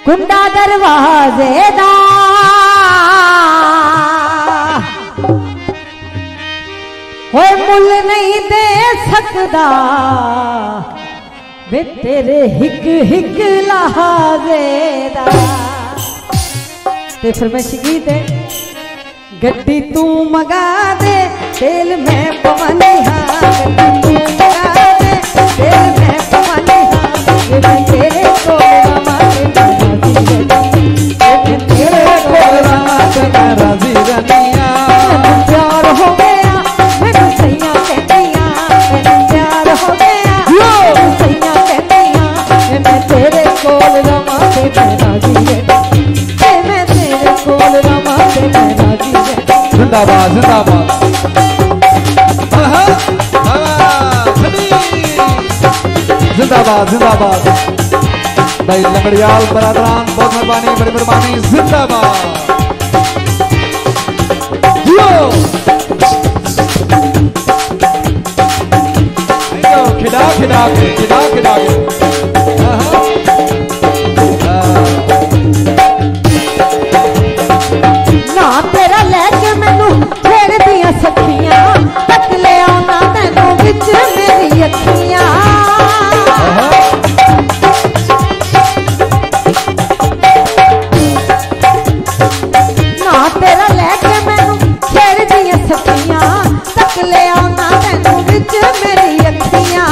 कुंडा दरवाजे दा होए मुल नहीं दे सकदा वे तेरे हिक हिक लहाजे दा। ते फिर मैं गीत है गड्डी तू मंगा दे तेल में पवनी हाँ, गड्डी तू मंगा दे तेल में पवनी हाँ, ये मैं तेरे को राजी रनिया प्यार हो गया मैनू सैया कहतिया, मैनू प्यार हो गया मैनू सैया कहतिया, मैं तेरे कोल रवां ते मैं राजी है, मैं तेरे कोल रवां ते मैं राजी है। जिंदाबाद जिंदाबाद जिंदाबाद जिंदाबाद भाई लंगड़ियाल बरादरान बहुत मेहरबानी, बड़ी मेहरबानी। जिंदाबाद खिला खिला के खिला खिला के ना तेरा लेके मैनू छेड़ दिया सखियां, तक ले आना तैनू विच मेरी अखियां। ना तेरा लेके मैनू छेड़ दिया सखियां, तक ले आना तैनू विच मेरी अखियां।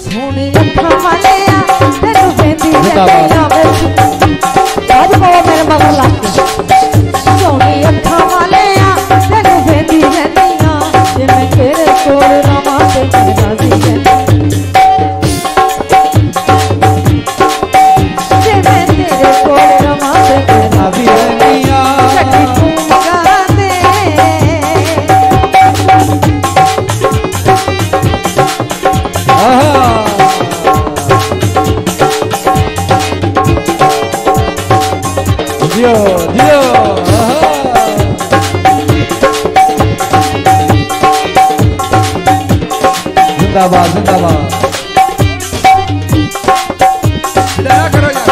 सोनी अखां वालिया तैनू वेंदी रहंदियां आज वो मेरे मगर लग सोनी अखां वालिया तैनू वेंदी रहंदियां, जे मैं तेरे कोल रवां ते मैं राजी है, जे मैं तेरे कोल रवां ते मैं राजी है। गड्डी तू मंगा दे दियो दियो जिंदाबाद जिंदाबाद खिलाया करो यार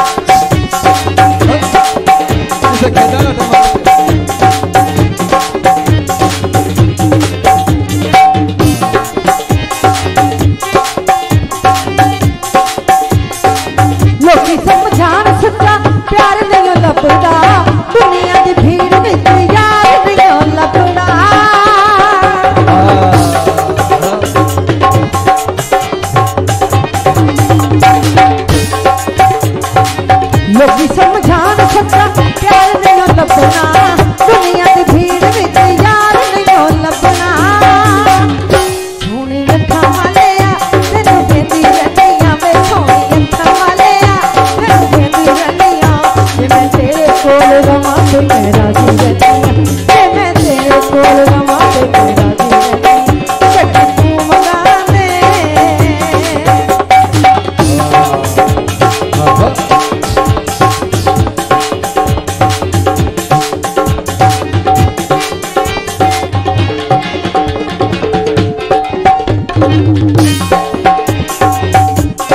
इसे खेदा ना लोकी समझान सच्चा प्यार नहीं लभदा, दुनिया दी भीड़ विच यार नहीं लभदा। लोकी समझान सच्चा प्यार नहीं लभदा, दुनिया दी भीड़ विच यार नहीं लभदा। सोनी अखां वालिया तैनू वेंदी रहंदियां, वे सोनी अखां वालिया तैनू वेंदी रहंदियां, जे मैं तेरे कोल रवां ते मैं राजी रहंदियां, जे मैं तेरे कोल रवां ते मैं राजी रहंदियां। गड्डी तू मंगा दे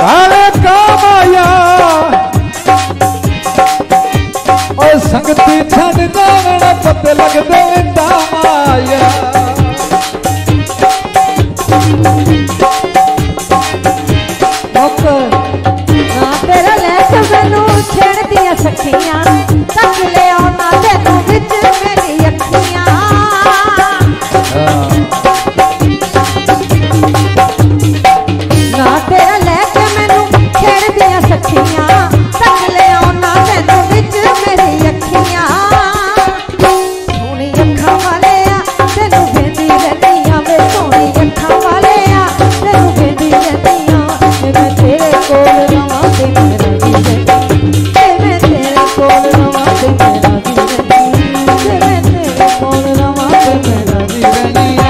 अरे कामाया और संगती छड़ जावण पते लगदे दामाया। ना तेरा लेके मैनू छेड़ दिया सखियां, तक ले आना तैनू विच मेरी अखियां। ना तेरा लेके मैनू छेड़ दिया सखियां, तक ले आना तैनू विच मेरी अखियां। सोनी अखां वालिया तैनू वेंदी रहंदियां, वे सोनी अखां वालिया तैनू वेंदी रहंदियां, जे मैं तेरे कोल रवां ते मैं राजी है, जे मैं तेरे कोल रवां ते मैं राजी है, जे मैं तेरे कोल रवां ते मैं राजी रहंदियां।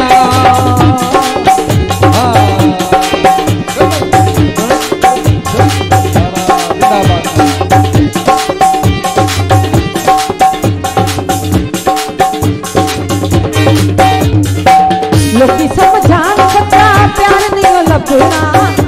लोकी समझान सच्चा प्यार नहीं सुना